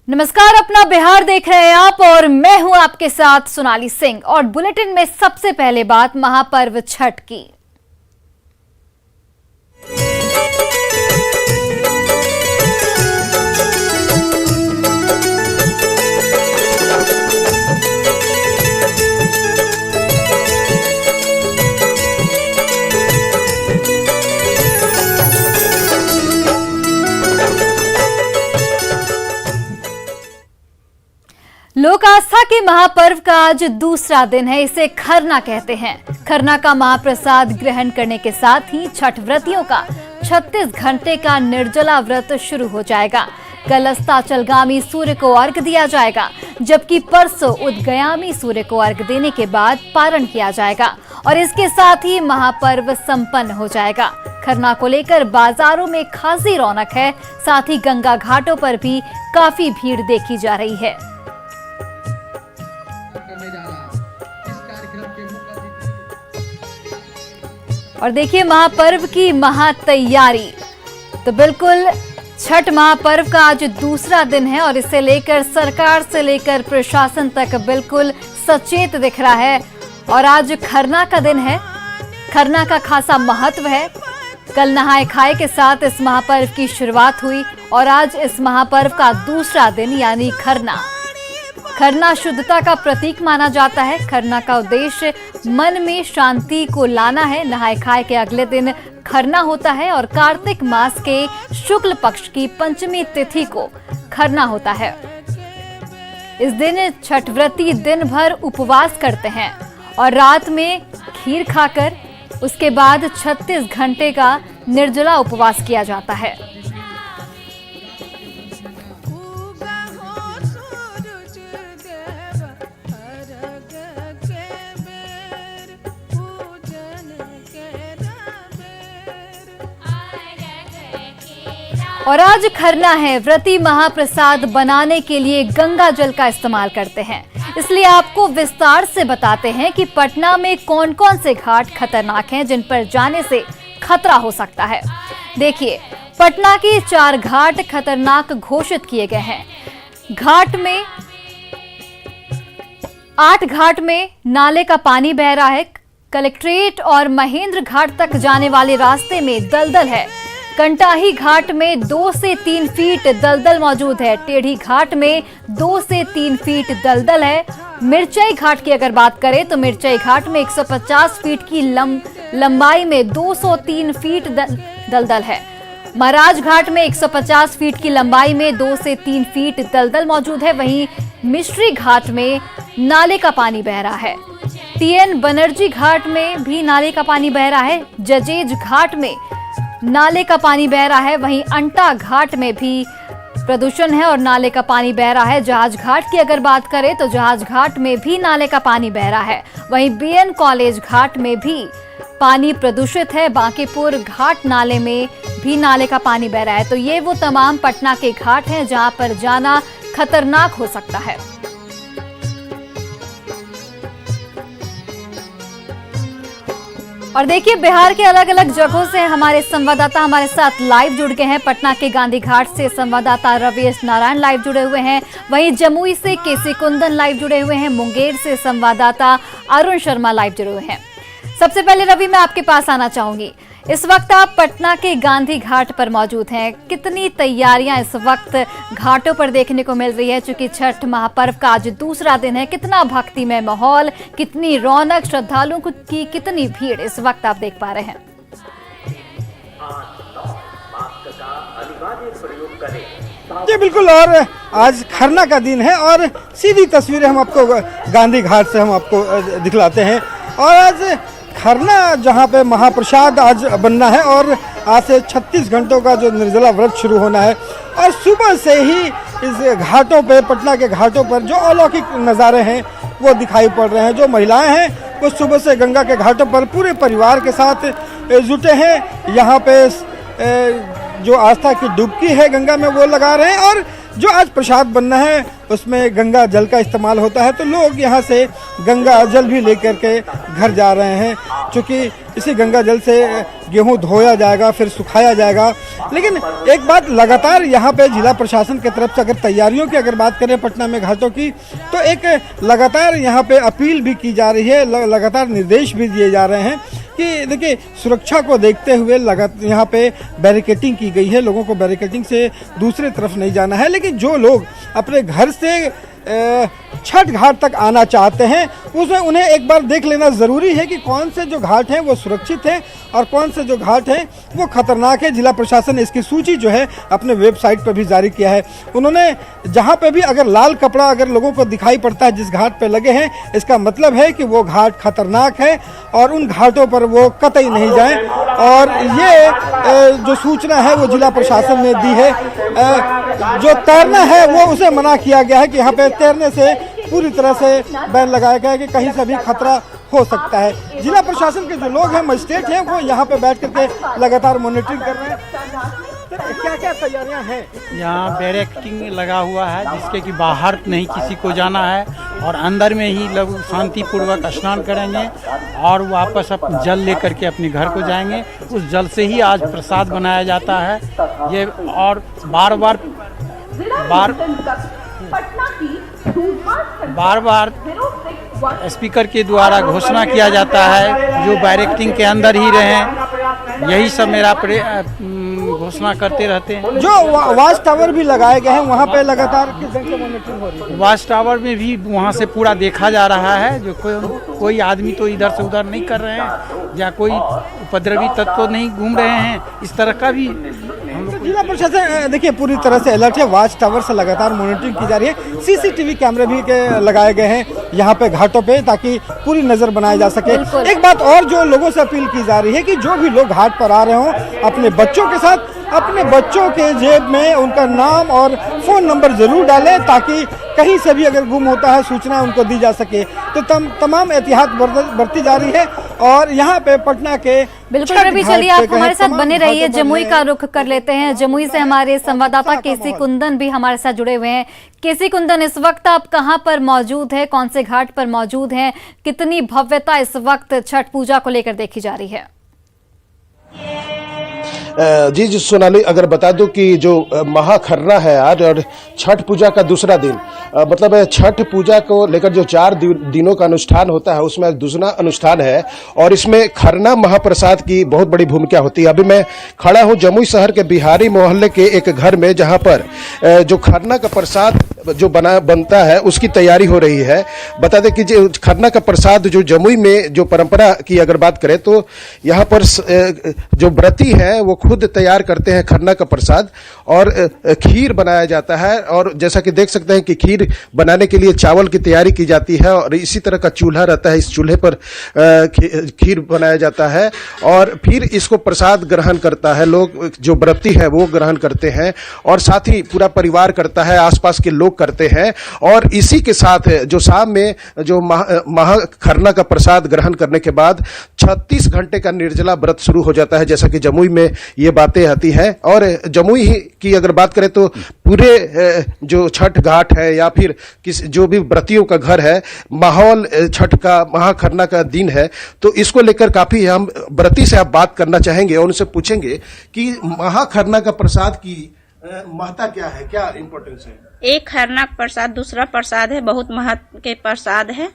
नमस्कार, अपना बिहार देख रहे हैं आप और मैं हूं आपके साथ सोनाली सिंह। और बुलेटिन में सबसे पहले बात महापर्व छठ की। लोक आस्था के महापर्व का आज दूसरा दिन है। इसे खरना कहते हैं। खरना का महाप्रसाद ग्रहण करने के साथ ही छठ व्रतियों का 36 घंटे का निर्जला व्रत शुरू हो जाएगा। कल अस्ताचलगामी सूर्य को अर्घ दिया जाएगा, जबकि परसों उदगयामी सूर्य को अर्घ देने के बाद पारण किया जाएगा और इसके साथ ही महापर्व संपन्न हो जाएगा। खरना को लेकर बाजारों में खासी रौनक है, साथ ही गंगा घाटों पर भी काफी भीड़ देखी जा रही है। और देखिए महापर्व की महातैयारी। तो बिल्कुल छठ महापर्व का आज दूसरा दिन है और इसे लेकर सरकार से लेकर प्रशासन तक बिल्कुल सचेत दिख रहा है। और आज खरना का दिन है। खरना का खासा महत्व है। कल नहाए खाए के साथ इस महापर्व की शुरुआत हुई और आज इस महापर्व का दूसरा दिन यानी खरना। खरना शुद्धता का प्रतीक माना जाता है। खरना का उद्देश्य मन में शांति को लाना है। नहाए खाए के अगले दिन खरना होता है और कार्तिक मास के शुक्ल पक्ष की पंचमी तिथि को खरना होता है। इस दिन छठ व्रती दिन भर उपवास करते हैं और रात में खीर खाकर उसके बाद 36 घंटे का निर्जला उपवास किया जाता है। और आज खरना है। व्रती महाप्रसाद बनाने के लिए गंगा जल का इस्तेमाल करते हैं, इसलिए आपको विस्तार से बताते हैं कि पटना में कौन कौन से घाट खतरनाक हैं जिन पर जाने से खतरा हो सकता है। देखिए, पटना के 4 घाट खतरनाक घोषित किए गए हैं। 8 घाट में नाले का पानी बह रहा है। कलेक्ट्रेट और महेंद्र घाट तक जाने वाले रास्ते में दलदल है। कंटाही घाट में 2 से 3 फीट दलदल मौजूद है। टेढ़ी घाट में 2 से 3 फीट दलदल है। मिर्चई घाट की अगर बात करें तो मिर्चई घाट में 150 फीट की लंबाई में 203 फीट दलदल है। महाराज घाट में 150 फीट की लंबाई में 2 से 3 फीट दलदल मौजूद है। वहीं मिश्री घाट में नाले का पानी बह रहा है। TN बनर्जी घाट में भी नाले का पानी बह रहा है। जजेज घाट में नाले का पानी बह रहा है। वहीं अंटा घाट में भी प्रदूषण है और नाले का पानी बह रहा है। जहाज घाट की अगर बात करें तो जहाज घाट में भी नाले का पानी बह रहा है। वहीं BN कॉलेज घाट में भी पानी प्रदूषित है। बांकीपुर घाट नाले में भी नाले का पानी बह रहा है। तो ये वो तमाम पटना के घाट हैं जहां पर जाना खतरनाक हो सकता है। और देखिए, बिहार के अलग अलग जगहों से हमारे संवाददाता हमारे साथ लाइव जुड़ गए हैं। पटना के गांधी घाट से संवाददाता रवीश नारायण लाइव जुड़े हुए हैं। वहीं जमुई से केसी कुंदन लाइव जुड़े हुए हैं। मुंगेर से संवाददाता अरुण शर्मा लाइव जुड़े हुए हैं। सबसे पहले रवि, मैं आपके पास आना चाहूंगी। इस वक्त आप पटना के गांधी घाट पर मौजूद हैं। कितनी तैयारियां इस वक्त घाटों पर देखने को मिल रही है, चूंकि छठ महापर्व का आज दूसरा दिन है। कितना भक्तिमय माहौल, कितनी रौनक, श्रद्धालुओं की कितनी भीड़ इस वक्त आप देख पा रहे हैं? जी बिल्कुल। और आज खरना का दिन है और सीधी तस्वीरें हम आपको गांधी घाट से हम आपको दिखलाते हैं। और आज खरना जहां पे महाप्रसाद आज बनना है और आज से 36 घंटों का जो निर्जला व्रत शुरू होना है। और सुबह से ही इस घाटों पे, पटना के घाटों पर जो अलौकिक नज़ारे हैं वो दिखाई पड़ रहे हैं। जो महिलाएं हैं वो सुबह से गंगा के घाटों पर पूरे परिवार के साथ जुटे हैं। यहाँ पे जो आस्था की डुबकी है गंगा में वो लगा रहे हैं। और जो आज प्रसाद बनना है उसमें गंगा जल का इस्तेमाल होता है, तो लोग यहाँ से गंगा जल भी लेकर के घर जा रहे हैं। क्योंकि इसी गंगा जल से गेहूं धोया जाएगा, फिर सुखाया जाएगा। लेकिन एक बात लगातार यहाँ पे जिला प्रशासन की तरफ से अगर तैयारियों की अगर बात करें पटना में घाटों की, तो एक लगातार यहाँ पे अपील भी की जा रही है, लगातार निर्देश भी दिए जा रहे हैं कि देखिए सुरक्षा को देखते हुए यहाँ पे बैरिकेडिंग की गई है, लोगों को बैरिकेडिंग से दूसरी तरफ नहीं जाना है। लेकिन जो लोग अपने घर से छठ घाट तक आना चाहते हैं उसमें उन्हें एक बार देख लेना ज़रूरी है कि कौन से जो घाट हैं वो सुरक्षित हैं और कौन से जो घाट हैं वो खतरनाक है। जिला प्रशासन ने इसकी सूची जो है अपने वेबसाइट पर भी जारी किया है। उन्होंने जहां पे भी अगर लाल कपड़ा अगर लोगों को दिखाई पड़ता है जिस घाट पे लगे हैं, इसका मतलब है कि वो घाट खतरनाक है और उन घाटों पर वो कतई नहीं जाएं। और ये जो सूचना है वो जिला प्रशासन ने दी है। जो तैरना है वो उसे मना किया गया है कि यहाँ पे तैरने से पूरी तरह से बैन लगाया गया है कि कहीं से भी खतरा हो सकता है। जिला प्रशासन के जो लोग हैं, मजिस्ट्रेट हैं, वो यहाँ पे बैठ करके लगातार मॉनिटरिंग कर रहे हैं। क्या क्या तैयारियां हैं? यहाँ बैरिकेडिंग लगा हुआ है जिसके कि बाहर नहीं किसी को जाना है और अंदर में ही लोग शांतिपूर्वक स्नान करेंगे और वापस जल लेकर के अपने घर को जाएंगे। उस जल से ही आज प्रसाद बनाया जाता है। ये और बार बार स्पीकर के द्वारा घोषणा किया जाता है जो बैरिकेडिंग के अंदर ही रहें। यही सब मेरा घोषणा करते रहते हैं। जो वाच टावर भी लगाए गए हैं वहाँ पे लगातार किस ढंग से मॉनिटरिंग हो रही है? वाच टावर में भी वहाँ से पूरा देखा जा रहा है। जो कोई आदमी तो इधर से उधर नहीं कर रहे हैं या कोई उपद्रवी तत्व तो नहीं घूम रहे हैं, इस तरह का भी जिला प्रशासन देखिए पूरी तरह से अलर्ट है। वाच टावर से लगातार मॉनिटरिंग की जा रही है। सीसीटीवी कैमरे भी लगाए गए हैं यहाँ पे घाटों पे ताकि पूरी नजर बनाई जा सके। एक बात और जो लोगों से अपील की जा रही है कि जो भी लोग घाट पर आ रहे हों अपने बच्चों के साथ अपने बच्चों के जेब में उनका नाम और फ़ोन नंबर ज़रूर डालें ताकि कहीं से भी अगर गुम होता है सूचना उनको दी जा सके। तो तमाम एहतियात बरती जा रही है। और यहाँ पे पटना के बिल्कुल रवि, चलिए आप हमारे साथ बने रहिए। जमुई का रुख कर लेते हैं। जमुई से हमारे संवाददाता केसी कुंदन भी हमारे साथ जुड़े हुए हैं। केसी कुंदन, इस वक्त आप कहां पर मौजूद है, कौन से घाट पर मौजूद हैं, कितनी भव्यता इस वक्त छठ पूजा को लेकर देखी जा रही है? जी सोनाली, अगर बता दूं कि जो महाखरना है आज और छठ पूजा का दूसरा दिन, मतलब छठ पूजा को लेकर जो 4 दिनों का अनुष्ठान होता है उसमें दूसरा अनुष्ठान है और इसमें खरना महाप्रसाद की बहुत बड़ी भूमिका होती है। अभी मैं खड़ा हूं जमुई शहर के बिहारी मोहल्ले के एक घर में जहां पर जो खरना का प्रसाद जो बनता है उसकी तैयारी हो रही है। बता दें कि जो खरना का प्रसाद जो जमुई में जो परंपरा की अगर बात करें तो यहाँ पर जो व्रती है वो खुद तैयार करते हैं खरना का प्रसाद और खीर बनाया जाता है। और जैसा कि देख सकते हैं कि खीर बनाने के लिए चावल की तैयारी की जाती है और इसी तरह का चूल्हा रहता है, इस चूल्हे पर खीर बनाया जाता है और फिर इसको प्रसाद ग्रहण करता है। लोग जो व्रती है वो ग्रहण करते हैं और साथ ही पूरा परिवार करता है, आसपास के लोग करते हैं। और इसी के साथ जो शाम में जो महाखरना का प्रसाद ग्रहण करने के बाद 36 घंटे का निर्जला व्रत शुरू हो जाता है। जैसा कि जमुई में ये बातें आती हैं और जमुई की अगर बात करें तो पूरे जो छठ घाट है या फिर जो भी व्रतियों का घर है, माहौल छठ का महाखरना का दिन है तो इसको लेकर काफी हम व्रती से आप बात करना चाहेंगे और उनसे पूछेंगे कि महाखरना का प्रसाद की महत्ता क्या है, क्या इंपॉर्टेंस है? एक खरना प्रसाद दूसरा प्रसाद है, बहुत महत्व के प्रसाद है।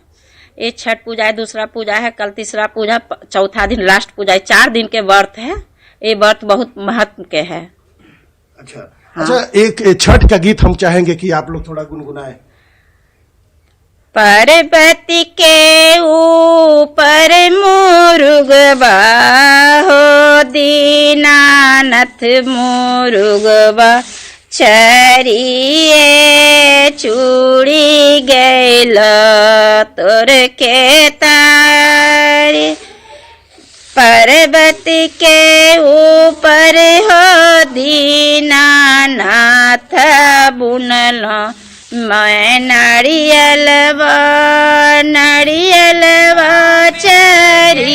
एक छठ पूजा है, दूसरा पूजा है, कल तीसरा पूजा, चौथा दिन लास्ट पूजा है। 4 दिन के व्रत है। ये व्रत बहुत महत्व के है। अच्छा हाँ। अच्छा, एक छठ का गीत हम चाहेंगे कि आप लोग थोड़ा गुनगुनाएं। पर्वती के ऊपर मुरुगवा हो दीनानाथ मुरुगवा चरिए चूड़ी गैल तोर के तारी। पर्वत के ऊपर हो दीनानाथ बुनल मैं नारियलवा चरी।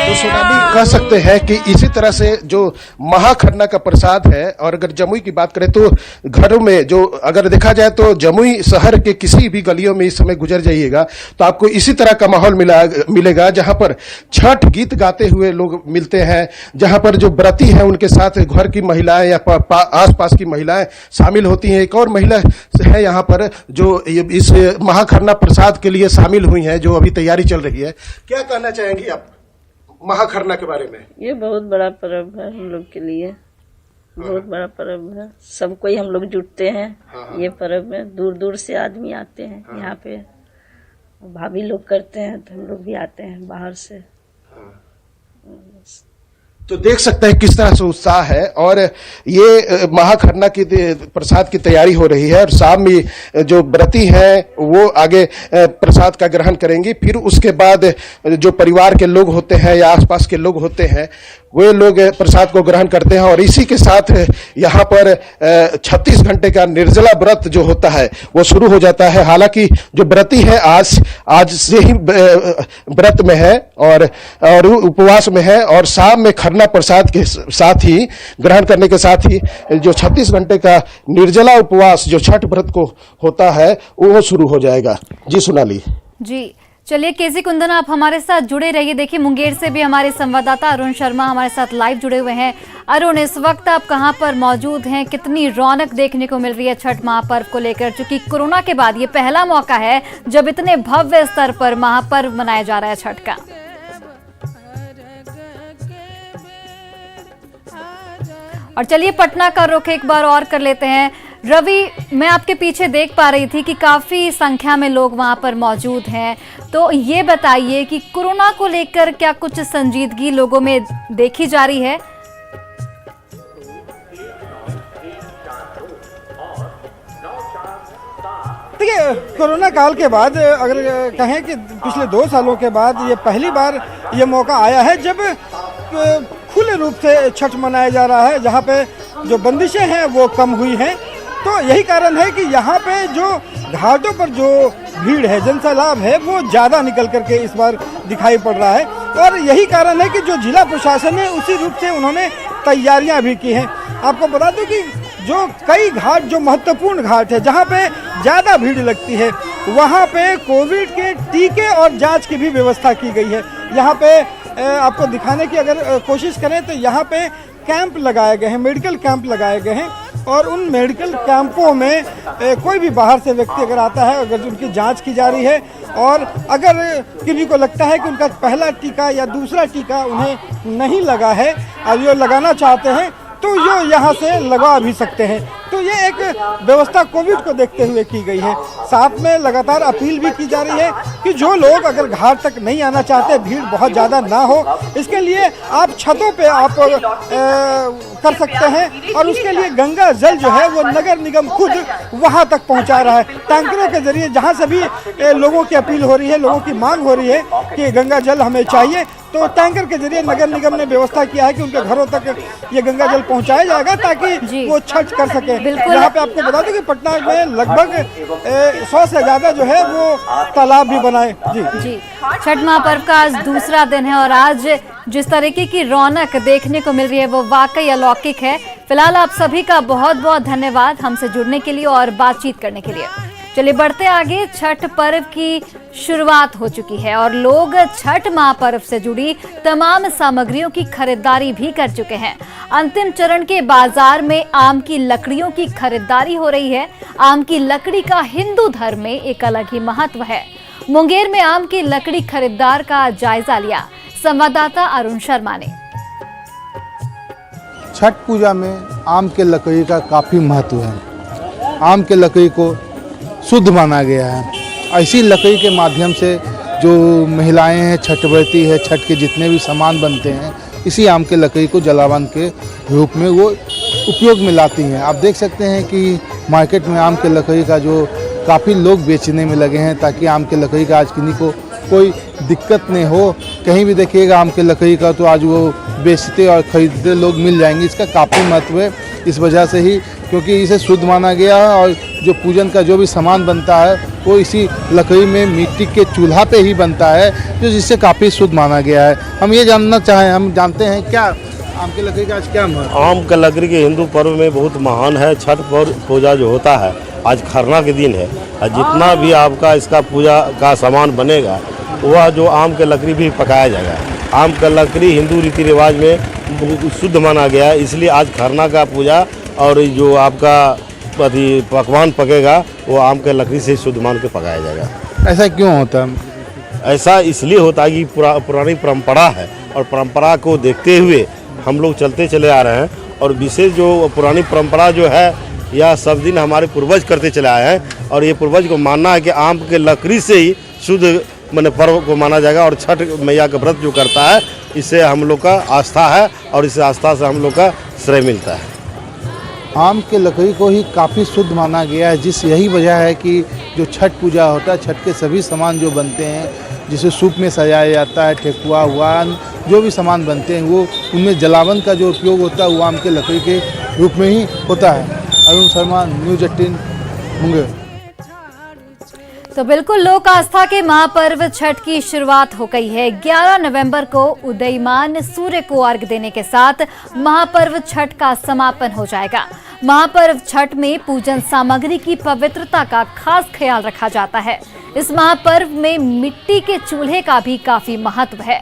तो सोनाली, कह सकते हैं कि इसी तरह से जो महाखरना का प्रसाद है, और अगर जमुई की बात करें तो घरों में जो अगर देखा जाए तो जमुई शहर के किसी भी गलियों में इस समय गुजर जाइएगा तो आपको इसी तरह का माहौल मिलेगा, जहां पर छठ गीत गाते हुए लोग मिलते हैं, जहां पर जो व्रती हैं उनके साथ घर की महिलाएं या आसपास की महिलाएं शामिल होती हैं। एक और महिला है यहाँ पर जो इस महाखरना प्रसाद के लिए शामिल हुई हैं, जो अभी तैयारी चल रही है। क्या कहना चाहेंगी आप महाखरना के बारे में? ये बहुत बड़ा पर्व है हम लोग के लिए, बहुत बड़ा पर्व है। सब कोई हम लोग जुटते हैं ये पर्व में, दूर दूर से आदमी आते हैं यहाँ पे, भाभी लोग करते हैं तो हम लोग भी आते हैं बाहर से। तो देख सकते हैं किस तरह से उत्साह है, और ये महाखरना की प्रसाद की तैयारी हो रही है, और शाम में जो व्रती हैं वो आगे प्रसाद का ग्रहण करेंगी। फिर उसके बाद जो परिवार के लोग होते हैं या आसपास के लोग होते हैं वे लोग प्रसाद को ग्रहण करते हैं, और इसी के साथ यहाँ पर 36 घंटे का निर्जला व्रत जो होता है वो शुरू हो जाता है। हालांकि जो व्रती है आज से ही व्रत में है और उपवास में है, और शाम में खरना प्रसाद के साथ ही ग्रहण करने के साथ ही जो 36 घंटे का निर्जला उपवास जो छठ व्रत को होता है वो शुरू हो जाएगा। जी सोनाली जी, चलिए केसी कुंदन आप हमारे साथ जुड़े रहिए। देखिए मुंगेर से भी हमारे संवाददाता अरुण शर्मा हमारे साथ लाइव जुड़े हुए हैं। अरुण, इस वक्त आप कहां पर मौजूद हैं? कितनी रौनक देखने को मिल रही है छठ महापर्व को लेकर, चूंकि कोरोना के बाद ये पहला मौका है जब इतने भव्य स्तर पर महापर्व मनाया जा रहा है छठ का। और चलिए पटना का रुख एक बार और कर लेते हैं। रवि, मैं आपके पीछे देख पा रही थी कि काफी संख्या में लोग वहां पर मौजूद हैं, तो ये बताइए कि कोरोना को लेकर क्या कुछ संजीदगी लोगों में देखी जा रही है? देखिए, कोरोना काल के बाद अगर कहें कि पिछले 2 सालों के बाद ये पहली बार ये मौका आया है जब खुले रूप से छठ मनाया जा रहा है, जहाँ पे जो बंदिशें हैं वो कम हुई हैं। तो यही कारण है कि यहाँ पे जो घाटों पर जो भीड़ है, जनसैलाब है, वो ज़्यादा निकल करके इस बार दिखाई पड़ रहा है, और यही कारण है कि जो जिला प्रशासन है उसी रूप से उन्होंने तैयारियां भी की हैं। आपको बता दूं कि जो कई घाट जो महत्वपूर्ण घाट है जहाँ पे ज़्यादा भीड़ लगती है वहाँ पे कोविड के टीके और जांच की भी व्यवस्था की गई है। यहाँ पे आपको दिखाने की अगर कोशिश करें तो यहाँ पे कैंप लगाए गए हैं, मेडिकल कैंप लगाए गए हैं, और उन मेडिकल कैंपों में कोई भी बाहर से व्यक्ति अगर आता है, अगर उनकी जांच की जा रही है, और अगर किसी को लगता है कि उनका पहला टीका या दूसरा टीका उन्हें नहीं लगा है और ये लगाना चाहते हैं तो ये यहाँ से लगवा भी सकते हैं। तो ये एक व्यवस्था कोविड को देखते हुए की गई है। साथ में लगातार अपील भी की जा रही है कि जो लोग अगर घाट तक नहीं आना चाहते, भीड़ बहुत ज़्यादा ना हो, इसके लिए आप छतों पे आप कर सकते हैं, और उसके लिए गंगा जल जो है वो नगर निगम खुद वहाँ तक पहुँचा रहा है टैंकरों के जरिए, जहाँ से भी लोगों की अपील हो रही है, लोगों की मांग हो रही है कि गंगा जल हमें चाहिए, तो टैंकर के जरिए नगर निगम ने व्यवस्था किया है कि उनके घरों तक ये गंगा जल पहुंचाया जाएगा ताकि वो छठ कर सके। यहाँ पे आपको बता दूं कि पटना में लगभग 100 से ज्यादा जो है वो तालाब भी बनाए। जी, छठ महापर्व का आज दूसरा दिन है और आज जिस तरीके की रौनक देखने को मिल रही है वो वाकई अलौकिक है। फिलहाल आप सभी का बहुत बहुत धन्यवाद हमसे जुड़ने के लिए और बातचीत करने के लिए। चलिए बढ़ते आगे। छठ पर्व की शुरुआत हो चुकी है और लोग छठ महापर्व से जुड़ी तमाम सामग्रियों की खरीदारी भी कर चुके हैं। अंतिम चरण के बाजार में आम की लकड़ियों की खरीदारी हो रही है। आम की लकड़ी का हिंदू धर्म में एक अलग ही महत्व है। मुंगेर में आम की लकड़ी खरीदार का जायजा लिया संवाददाता अरुण शर्मा ने। छठ पूजा में आम के लकड़ी का काफ़ी महत्व है। आम के लकड़ी को शुद्ध माना गया है। ऐसी लकड़ी के माध्यम से जो महिलाएं हैं, छठ व्रती है, छठ के जितने भी सामान बनते हैं, इसी आम के लकड़ी को जलावन के रूप में वो उपयोग में लाती हैं। आप देख सकते हैं कि मार्केट में आम के लकड़ी का जो काफ़ी लोग बेचने में लगे हैं ताकि आम के लकड़ी का आज किन्हीं को कोई दिक्कत नहीं हो। कहीं भी देखिएगा आम के लकड़ी का तो आज वो बेचते और ख़रीदते लोग मिल जाएंगे। इसका काफ़ी महत्व है। इस वजह से ही क्योंकि इसे शुद्ध माना गया है और जो पूजन का जो भी सामान बनता है वो इसी लकड़ी में मिट्टी के चूल्हा पे ही बनता है, जो जिससे काफ़ी शुद्ध माना गया है। हम ये जानना चाहें, हम जानते हैं क्या आम की लकड़ी का आज क्या महत्व? आम का लकड़ी के हिंदू पर्व में बहुत महान है। छठ पूजा जो होता है आज खरना के दिन है, और जितना भी आपका इसका पूजा का सामान बनेगा वह जो आम के लकड़ी भी पकाया जाएगा। आम का लकड़ी हिंदू रीति रिवाज में शुद्ध माना गया है, इसलिए आज खरना का पूजा और जो आपका पकवान पकेगा वो आम के लकड़ी से शुद्ध मान के पकाया जाएगा। ऐसा क्यों होता है? ऐसा इसलिए होता है कि पुरानी परंपरा है और परंपरा को देखते हुए हम लोग चलते चले आ रहे हैं। और विशेष जो पुरानी परंपरा जो है यह सब दिन हमारे पूर्वज करते चले आए हैं, और ये पूर्वज को मानना है कि आम के लकड़ी से ही शुद्ध मैंने पर्व को माना जाएगा। और छठ मैया का व्रत जो करता है इससे हम लोग का आस्था है, और इस आस्था से हम लोग का श्रेय मिलता है। आम के लकड़ी को ही काफ़ी शुद्ध माना गया है, जिस यही वजह है कि जो छठ पूजा होता है, छठ के सभी सामान जो बनते हैं, जिसे सूप में सजाया जाता है, ठेकुआ हुआ, जो भी सामान बनते हैं वो उनमें जलावन का जो उपयोग होता है वो आम के लकड़ी के रूप में ही होता है। अरुण शर्मा, न्यूज़ 18 मुंगेर। तो बिल्कुल लोक आस्था के महापर्व छठ की शुरुआत हो गई है। 11 नवंबर को उदयमान सूर्य को अर्घ्य देने के साथ महापर्व छठ का समापन हो जाएगा। महापर्व छठ में पूजन सामग्री की पवित्रता का खास ख्याल रखा जाता है। इस महापर्व में मिट्टी के चूल्हे का भी काफी महत्व है।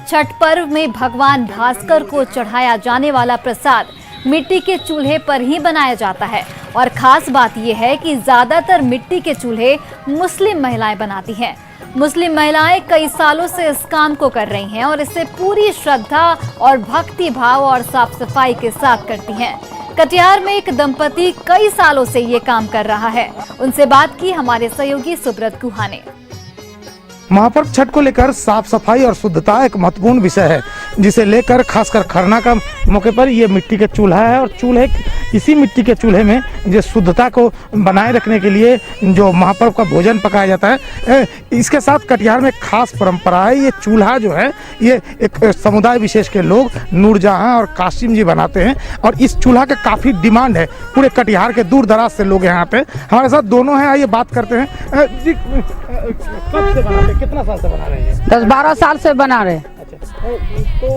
छठ पर्व में भगवान भास्कर को चढ़ाया जाने वाला प्रसाद मिट्टी के चूल्हे पर ही बनाया जाता है, और खास बात यह है कि ज्यादातर मिट्टी के चूल्हे मुस्लिम महिलाएं बनाती हैं। मुस्लिम महिलाएं कई सालों से इस काम को कर रही हैं और इसे पूरी श्रद्धा और भक्ति भाव और साफ सफाई के साथ करती हैं। कटिहार में एक दंपति कई सालों से ये काम कर रहा है। उनसे बात की हमारे सहयोगी सुब्रत गुहा ने। महापर्व छठ को लेकर साफ सफाई और शुद्धता एक महत्वपूर्ण विषय है, जिसे लेकर खासकर खरना का मौके पर ये मिट्टी के चूल्हा है, और चूल्हे इसी मिट्टी के चूल्हे में जो शुद्धता को बनाए रखने के लिए जो महापर्व का भोजन पकाया जाता है। इसके साथ कटिहार में खास परंपरा है। ये चूल्हा जो है ये एक समुदाय विशेष के लोग नूरजहां और कासिम जी बनाते हैं, और इस चूल्हा का काफ़ी डिमांड है। पूरे कटिहार के दूर दराज से लोग यहाँ पे हमारे साथ दोनों हैं, आइए बात करते हैं। जी, कब से बनाते हैं, कितना साल से बना रहे हैं? 10-12 साल से बना रहे। तो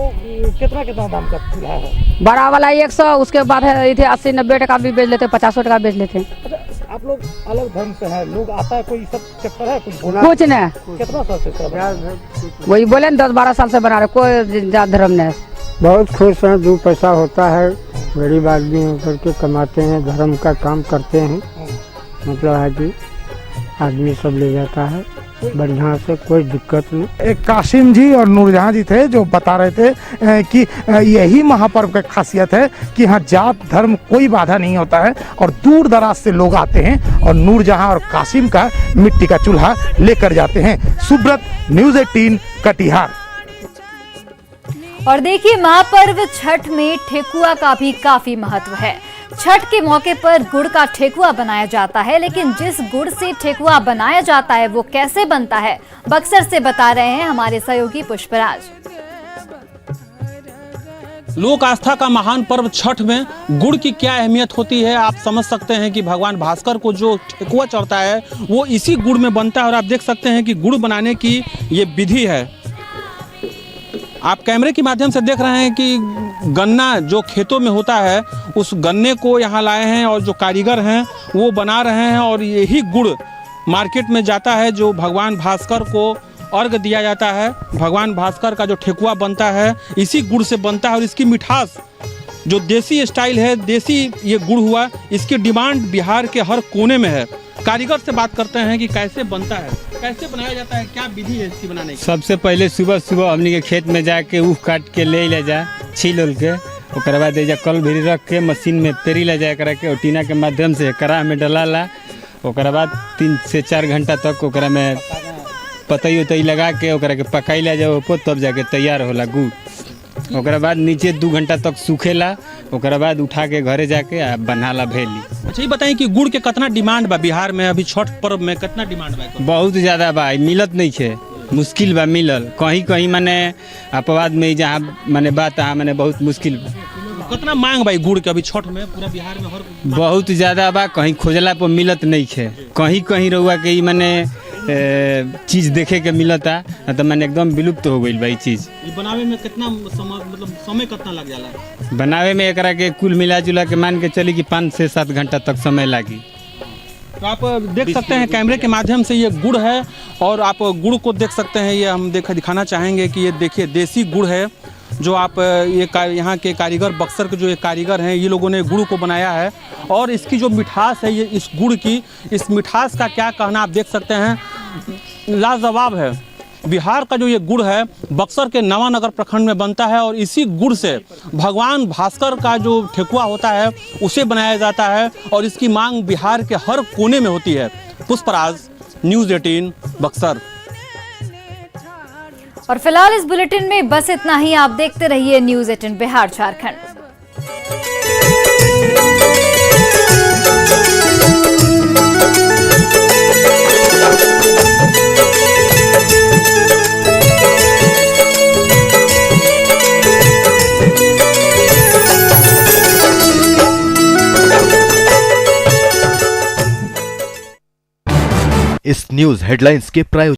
कितना दाम का चूल्हा है? बड़ा वाला 100, उसके बाद है इधर 80-90 टका भी बेच लेते, 50 टका बेच लेते। अच्छा, आप लोग अलग धर्म से हैं, लोग आता है कोई सब चक्कर है? कुछ नहीं। कितना साल से? वही बोले 10-12 साल से बना रहे, कोई जात धर्म नहीं। बहुत खुश हैं, 2 पैसा होता है, गरीब आदमी होकर के कमाते हैं, धर्म का काम करते हैं, मतलब है कि आदमी सब ले जाता है बढ़िया से, कोई दिक्कत नहीं। एक कासिम जी और नूरजहां जी थे जो बता रहे थे कि यही महापर्व का खासियत है कि यहाँ जात धर्म कोई बाधा नहीं होता है, और दूर दराज से लोग आते हैं और नूरजहां और कासिम का मिट्टी का चूल्हा लेकर जाते हैं। सुब्रत, न्यूज़ 18 कटिहार। और देखिए, महापर्व छठ में ठेकुआ का भी काफी महत्व है। छठ के मौके पर गुड़ का ठेकुआ बनाया जाता है, लेकिन जिस गुड़ से ठेकुआ बनाया जाता है वो कैसे बनता है, बक्सर से बता रहे हैं हमारे सहयोगी पुष्पराज। लोक आस्था का महान पर्व छठ में गुड़ की क्या अहमियत होती है आप समझ सकते हैं कि भगवान भास्कर को जो ठेकुआ चढ़ता है वो इसी गुड़ में बनता है। और आप देख सकते हैं कि गुड़ बनाने की ये विधि है। आप कैमरे के माध्यम से देख रहे हैं कि गन्ना जो खेतों में होता है उस गन्ने को यहाँ लाए हैं, और जो कारीगर हैं वो बना रहे हैं, और यही गुड़ मार्केट में जाता है जो भगवान भास्कर को अर्घ दिया जाता है। भगवान भास्कर का जो ठेकुआ बनता है इसी गुड़ से बनता है, और इसकी मिठास जो देसी स्टाइल है, देसी ये गुड़ हुआ, इसकी डिमांड बिहार के हर कोने में है। कारीगर से बात करते हैं कि कैसे बनता है, कैसे बनाया जाता है, क्या विधि है इसकी बनाने की। सबसे पहले सुबह सुबह हमने के खेत में जाके ऊख काट के ले जा छील उल के, ओकर बाद कल भी रख के मशीन में पेरी ले जाए करा के, और टीना के माध्यम से कड़ा में डला, ओकर बाद 3 से 4 घंटा तक ओकरा में पतई उतई लगा के ओकरा के पकाई ले जाओ, तब जाके तैयार होला गुड़। ओकरा बाद नीचे 2 घंटा तक सूखेला, ओकरा बाद उठा के घरे जाके बनाला भेली। अच्छा, ये बताएं कि गुड़ के कितना डिमांड बा बिहार में अभी छठ पर्व में, कितना डिमांड बा? बहुत ज़्यादा बा, मिलत नहीं है, मुश्किल बा मिलल। कहीं कहीं माने अपवाद में जहाँ माने बात तहाँ माने बहुत मुश्किल बा। कितना मांग भाई गुड़ के अभी छठ में पूरा बिहार में हर बहुत ज़्यादा बा, कहीं खोजला पर मिलत नहीं है, कहीं कहीं रहुआ के ई मने चीज़ देखे के मिलता, तो मैंने एकदम विलुप्त हो गई भाई चीज़। ये बनावे में कितना समय कितना लग जाला? बनावे में एकरा के कुल मिला जुला के मान के चली कि 5 से 7 घंटा तक समय लगी। तो आप देख सकते हैं कैमरे के माध्यम से ये गुड़ है, और आप गुड़ को देख सकते हैं। ये हम दिखाना चाहेंगे कि ये देखिए देसी गुड़ है, जो आप ये यहाँ के कारीगर, बक्सर के जो ये कारीगर हैं, ये लोगों ने गुड़ को बनाया है। और इसकी जो मिठास है, ये इस गुड़ की, इस मिठास का क्या कहना आप देख सकते हैं, लाजवाब है। बिहार का जो ये गुड़ है बक्सर के नवानगर प्रखंड में बनता है, और इसी गुड़ से भगवान भास्कर का जो ठेकुआ होता है उसे बनाया जाता है, और इसकी मांग बिहार के हर कोने में होती है। पुष्पराज, न्यूज़ 18 बक्सर। और फिलहाल इस बुलेटिन में बस इतना ही। आप देखते रहिए न्यूज़ 18 बिहार झारखंड। इस न्यूज हेडलाइंस के प्रायोजक